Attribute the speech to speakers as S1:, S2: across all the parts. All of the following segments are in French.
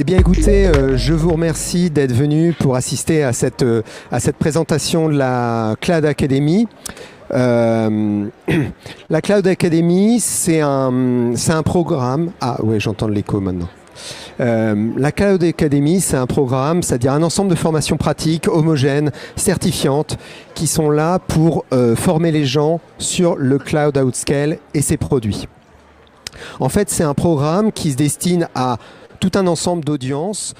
S1: Eh bien écoutez, je vous remercie d'être venu pour assister à cette présentation de la Cloud Academy. La Cloud Academy, c'est un programme... Ah oui, j'entends l'écho maintenant. La Cloud Academy, c'est un programme, c'est-à-dire un ensemble de formations pratiques, homogènes, certifiantes, qui sont là pour former les gens sur le Cloud Outscale et ses produits. En fait, c'est un programme qui se destine à tout un ensemble d'audiences,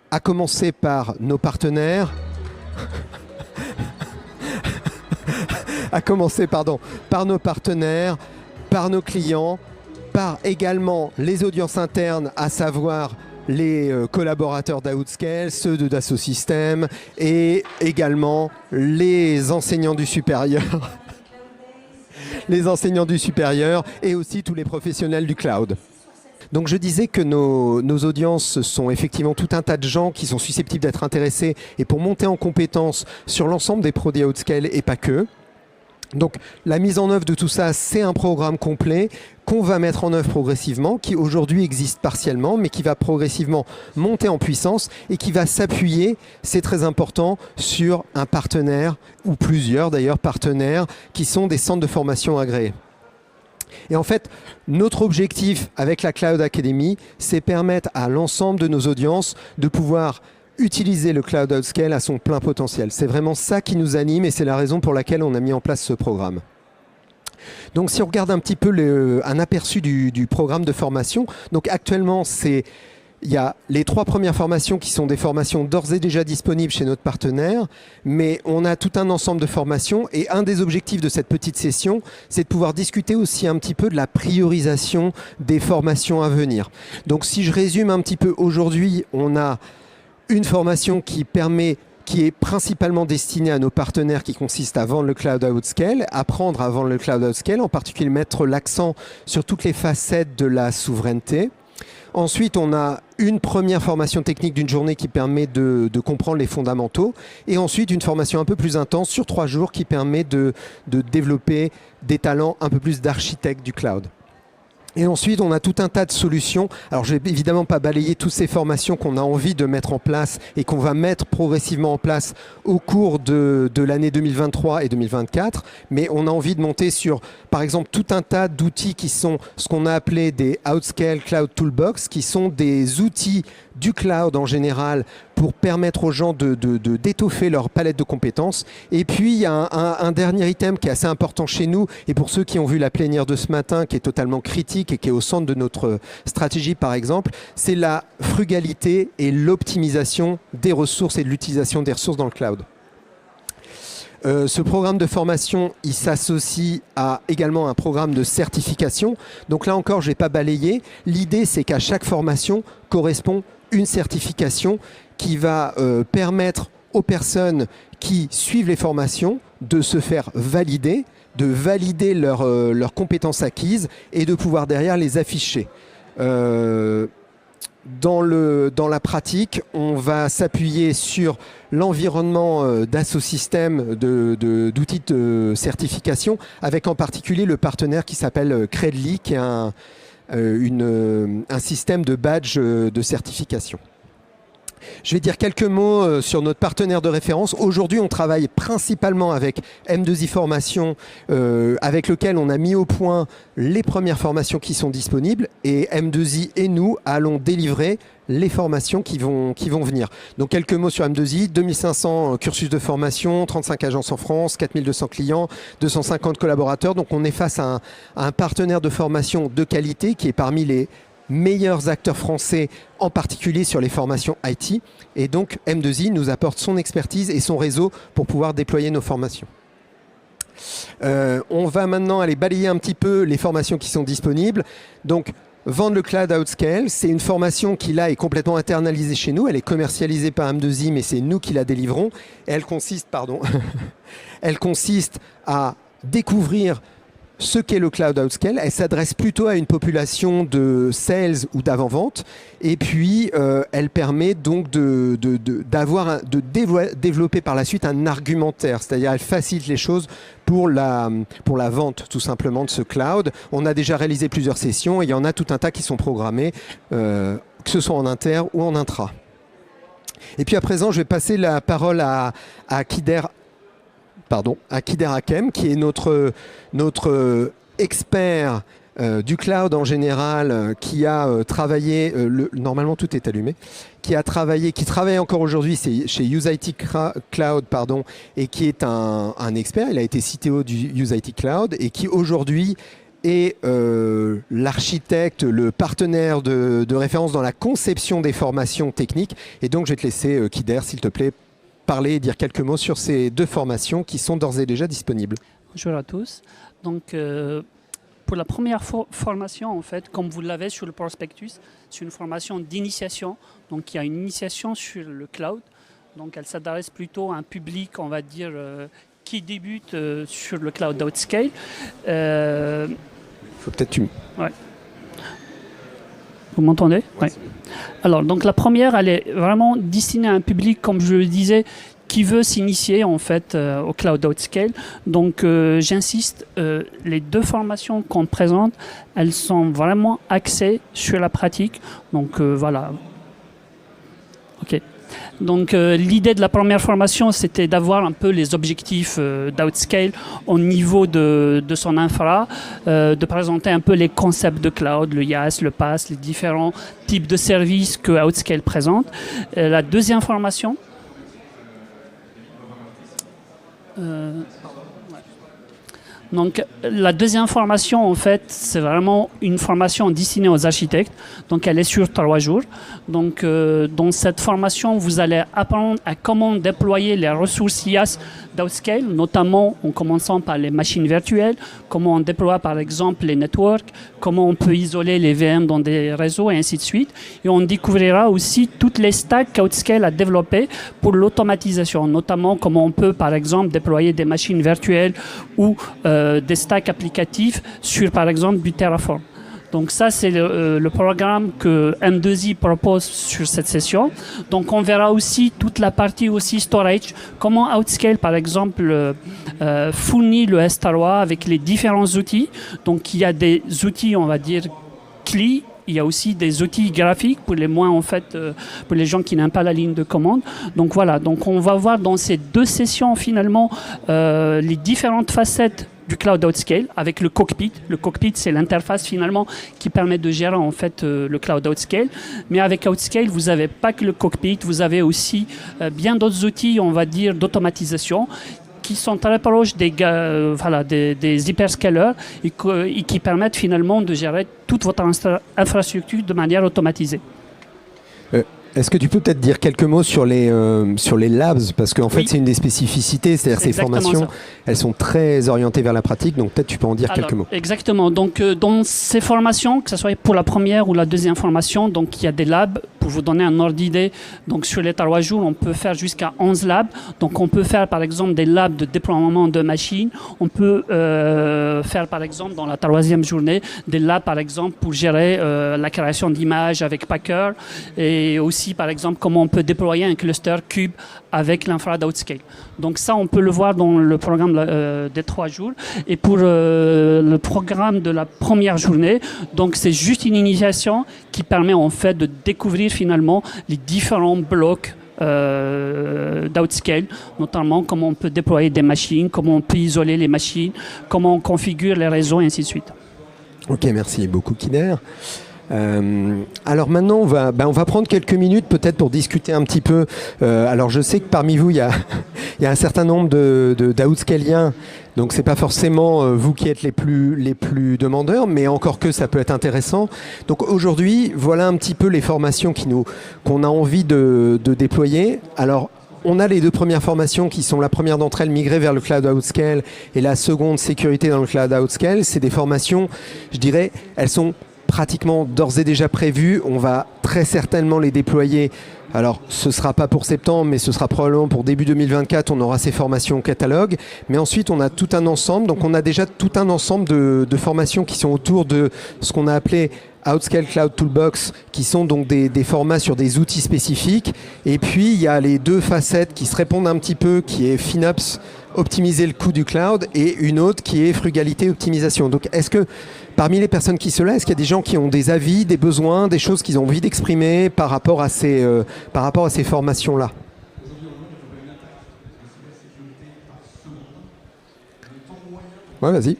S1: à commencer par nos partenaires, par nos partenaires, par nos clients, par également les audiences internes, à savoir les collaborateurs d'Outscale, ceux de Dassault Systèmes et également les enseignants du supérieur. Les enseignants du supérieur et aussi tous les professionnels du cloud. Donc je disais que nos audiences sont effectivement tout un tas de gens qui sont susceptibles d'être intéressés et pour monter en compétence sur l'ensemble des produits Outscale et pas que. Donc la mise en œuvre de tout ça, c'est un programme complet qu'on va mettre en œuvre progressivement, qui aujourd'hui existe partiellement, mais qui va progressivement monter en puissance et qui va s'appuyer, c'est très important, sur un partenaire, ou plusieurs d'ailleurs partenaires, qui sont des centres de formation agréés. Et en fait, notre objectif avec la Cloud Academy, c'est permettre à l'ensemble de nos audiences de pouvoir utiliser le Cloud Outscale à son plein potentiel. C'est vraiment ça qui nous anime et c'est la raison pour laquelle on a mis en place ce programme. Donc si on regarde un petit peu un aperçu du programme de formation, donc actuellement il y a les 3 premières formations qui sont des formations d'ores et déjà disponibles chez notre partenaire, mais on a tout un ensemble de formations et un des objectifs de cette petite session, c'est de pouvoir discuter aussi un petit peu de la priorisation des formations à venir. Donc si je résume un petit peu, aujourd'hui, on a une formation qui est principalement destinée à nos partenaires, qui consiste à vendre le Cloud Outscale, apprendre à vendre le Cloud Outscale, en particulier mettre l'accent sur toutes les facettes de la souveraineté. Ensuite, on a une première formation technique d'une journée qui permet de comprendre les fondamentaux. Et ensuite, une formation un peu plus intense sur 3 jours qui permet de développer des talents un peu plus d'architecte du cloud. Et ensuite, on a tout un tas de solutions. Alors, je ne vais évidemment pas balayer toutes ces formations qu'on a envie de mettre en place et qu'on va mettre progressivement en place au cours de l'année 2023 et 2024. Mais on a envie de monter sur, par exemple, tout un tas d'outils qui sont ce qu'on a appelé des Outscale Cloud Toolbox, qui sont des outils du cloud en général pour permettre aux gens d'étoffer leur palette de compétences. Et puis, il y a un dernier item qui est assez important chez nous, et pour ceux qui ont vu la plénière de ce matin, qui est totalement critique et qui est au centre de notre stratégie, par exemple, c'est la frugalité et l'optimisation des ressources et de l'utilisation des ressources dans le cloud. Ce programme de formation, il s'associe à également un programme de certification. Donc là encore, je ne vais pas balayer. L'idée, c'est qu'à chaque formation correspond une certification qui va permettre aux personnes qui suivent les formations de se faire valider, de valider leurs compétences acquises et de pouvoir derrière les afficher. Dans la pratique, on va s'appuyer sur l'environnement Dassault Systèmes d'outils de certification, avec en particulier le partenaire qui s'appelle Credly, qui est un système de badge de certification. Je vais dire quelques mots sur notre partenaire de référence. Aujourd'hui, on travaille principalement avec M2I Formation, avec lequel on a mis au point les premières formations qui sont disponibles. Et M2I et nous allons délivrer les formations qui vont venir. Donc quelques mots sur M2I, 2500 cursus de formation, 35 agences en France, 4200 clients, 250 collaborateurs. Donc on est face à un partenaire de formation de qualité qui est parmi les meilleurs acteurs français, en particulier sur les formations IT. Et donc M2I nous apporte son expertise et son réseau pour pouvoir déployer nos formations. On va maintenant aller balayer un petit peu les formations qui sont disponibles. Donc vendre le Cloud Outscale, c'est une formation qui là est complètement internalisée chez nous. Elle est commercialisée par M2I, mais c'est nous qui la délivrons. Elle consiste, elle consiste à découvrir ce qu'est le Cloud Outscale. Elle s'adresse plutôt à une population de sales ou d'avant-vente. Et puis, elle permet donc de développer par la suite un argumentaire. C'est-à-dire, elle facilite les choses pour la vente, tout simplement, de ce cloud. On a déjà réalisé plusieurs sessions et il y en a tout un tas qui sont programmées que ce soit en inter ou en intra. Et puis à présent, je vais passer la parole à Kider Hakem, qui est notre expert du cloud en général, qui a travaillé, normalement tout est allumé, qui travaille encore aujourd'hui chez UseIT Cloud, et qui est un expert. Il a été CTO du UseIT Cloud et qui aujourd'hui est l'architecte, le partenaire de référence dans la conception des formations techniques. Et donc, je vais te laisser, Kider, s'il te plaît, parler et dire quelques mots sur ces 2 formations qui sont d'ores et déjà disponibles.
S2: Bonjour à tous. Donc, pour la première formation, en fait, comme vous l'avez sur le prospectus, c'est une formation d'initiation. Donc, il y a une initiation sur le cloud. Donc, elle s'adresse plutôt à un public, on va dire, qui débute sur le cloud outscale.
S1: Faut peut-être
S2: Ouais. Vous m'entendez? Oui. Alors, donc la première, elle est vraiment destinée à un public, comme je le disais, qui veut s'initier en fait au cloud outscale. Donc, j'insiste, les 2 formations qu'on présente, elles sont vraiment axées sur la pratique. Donc, voilà. OK. Donc l'idée de la première formation, c'était d'avoir un peu les objectifs d'Outscale au niveau de son infra, de présenter un peu les concepts de cloud, le IaaS, le PaaS, les différents types de services que Outscale présente. La deuxième formation, donc la deuxième formation, en fait, c'est vraiment une formation destinée aux architectes. Donc elle est sur 3 jours. Donc dans cette formation, vous allez apprendre à comment déployer les ressources IaaS d'Outscale, notamment en commençant par les machines virtuelles, comment on déploie par exemple les networks, comment on peut isoler les VM dans des réseaux et ainsi de suite. Et on découvrira aussi toutes les stacks qu'Outscale a développées pour l'automatisation, notamment comment on peut par exemple déployer des machines virtuelles ou des stacks applicatifs sur par exemple du Terraform. Donc ça, c'est le programme que M2I propose sur cette session. Donc on verra aussi toute la partie aussi storage, comment Outscale par exemple fournit le S3 avec les différents outils. Donc il y a des outils, on va dire, CLI. Il y a aussi des outils graphiques pour les moins, en fait, pour les gens qui n'aiment pas la ligne de commande. Donc voilà, donc on va voir dans ces 2 sessions finalement les différentes facettes du cloud outscale avec le cockpit. Le cockpit, c'est l'interface finalement qui permet de gérer en fait le cloud outscale. Mais avec Outscale, vous n'avez pas que le cockpit, vous avez aussi bien d'autres outils, on va dire, d'automatisation qui sont très proches des hyperscalers et qui permettent finalement de gérer toute votre infrastructure de manière automatisée.
S1: Est-ce que tu peux peut-être dire quelques mots sur les labs? Parce qu'en fait,
S2: oui,
S1: c'est une des spécificités, c'est-à-dire ces formations, elles sont très orientées vers la pratique, donc peut-être tu peux en dire quelques mots.
S2: Exactement. Donc, dans ces formations, que ce soit pour la première ou la deuxième formation, donc il y a des labs. Pour vous donner un ordre d'idée, donc sur les 3 jours, on peut faire jusqu'à 11 labs. Donc, on peut faire par exemple des labs de déploiement de machines. On peut faire par exemple dans la 3e journée des labs par exemple pour gérer la création d'images avec Packer et aussi par exemple comment on peut déployer un cluster Cube avec l'infra d'Outscale. Donc ça, on peut le voir dans le programme des 3 jours. Et pour le programme de la première journée, donc c'est juste une initiation qui permet en fait de découvrir finalement les différents blocs d'Outscale, notamment comment on peut déployer des machines, comment on peut isoler les machines, comment on configure les réseaux et ainsi de suite.
S1: Ok, merci beaucoup Kider. Alors maintenant, on va prendre quelques minutes peut-être pour discuter un petit peu. Alors je sais que parmi vous, il y a un certain nombre d'Outscaliens. Donc c'est pas forcément vous qui êtes les plus demandeurs, mais encore que ça peut être intéressant. Donc aujourd'hui, voilà un petit peu les formations qu'on a envie de déployer. Alors on a les 2 premières formations qui sont la première d'entre elles migrer vers le cloud outscale et la seconde sécurité dans le cloud outscale. C'est des formations, je dirais, elles sont pratiquement d'ores et déjà prévues. On va très certainement les déployer. Alors, ce ne sera pas pour septembre, mais ce sera probablement pour début 2024. On aura ces formations au catalogue. Mais ensuite, on a tout un ensemble. Donc, on a déjà tout un ensemble de formations qui sont autour de ce qu'on a appelé Outscale Cloud Toolbox, qui sont donc des formats sur des outils spécifiques. Et puis, il y a les deux facettes qui se répondent un petit peu, qui est FinOps, optimiser le coût du cloud, et une autre qui est frugalité, optimisation. Donc, est-ce que parmi les personnes qui sont là, est-ce qu'il y a des gens qui ont des avis, des besoins, des choses qu'ils ont envie d'exprimer par rapport à ces formations-là? Ouais, vas-y.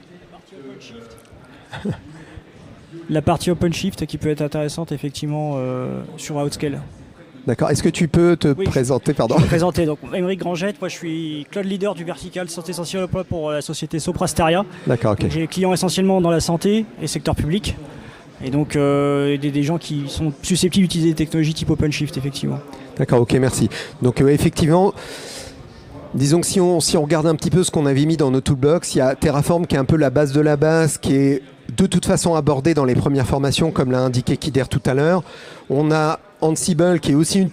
S3: La partie OpenShift qui peut être intéressante effectivement sur Outscale.
S1: D'accord. Est-ce que tu peux te présenter, pardon?
S3: Je vais me présenter. Donc, Aymeric Grangette, moi je suis cloud leader du vertical santé essentielle pour la société Soprasteria.
S1: D'accord, ok.
S3: J'ai des clients essentiellement dans la santé et secteur public. Et donc des gens qui sont susceptibles d'utiliser des technologies type OpenShift, effectivement.
S1: D'accord, ok, merci. Donc effectivement, disons que si on regarde un petit peu ce qu'on avait mis dans nos toolbox, il y a Terraform qui est un peu la base de la base, qui est de toute façon abordé dans les premières formations, comme l'a indiqué Kider tout à l'heure. On a Ansible qui est aussi une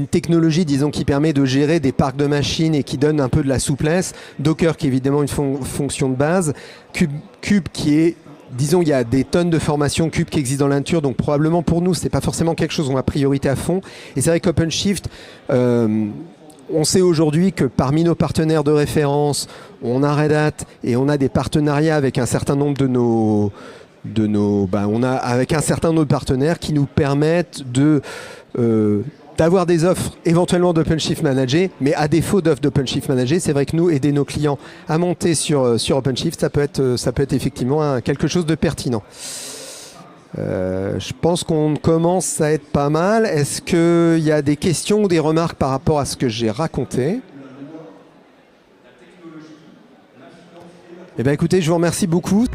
S1: technologie, disons, qui permet de gérer des parcs de machines et qui donne un peu de la souplesse. Docker qui est évidemment une fonction de base. Kube qui est, disons, il y a des tonnes de formations Kube qui existent dans la nature, donc probablement pour nous, c'est pas forcément quelque chose qu'on a priorité à fond. Et c'est vrai qu'OpenShift, on sait aujourd'hui que parmi nos partenaires de référence, on a Red Hat et on a des partenariats avec un certain nombre avec un certain nombre de partenaires qui nous permettent d'avoir des offres éventuellement d'OpenShift managées, mais à défaut d'offres d'OpenShift managées, c'est vrai que nous, aider nos clients à monter sur OpenShift, ça peut être effectivement quelque chose de pertinent. Je pense qu'on commence à être pas mal. Est-ce qu'il y a des questions ou des remarques par rapport à ce que j'ai raconté? Eh bien écoutez, je vous remercie beaucoup.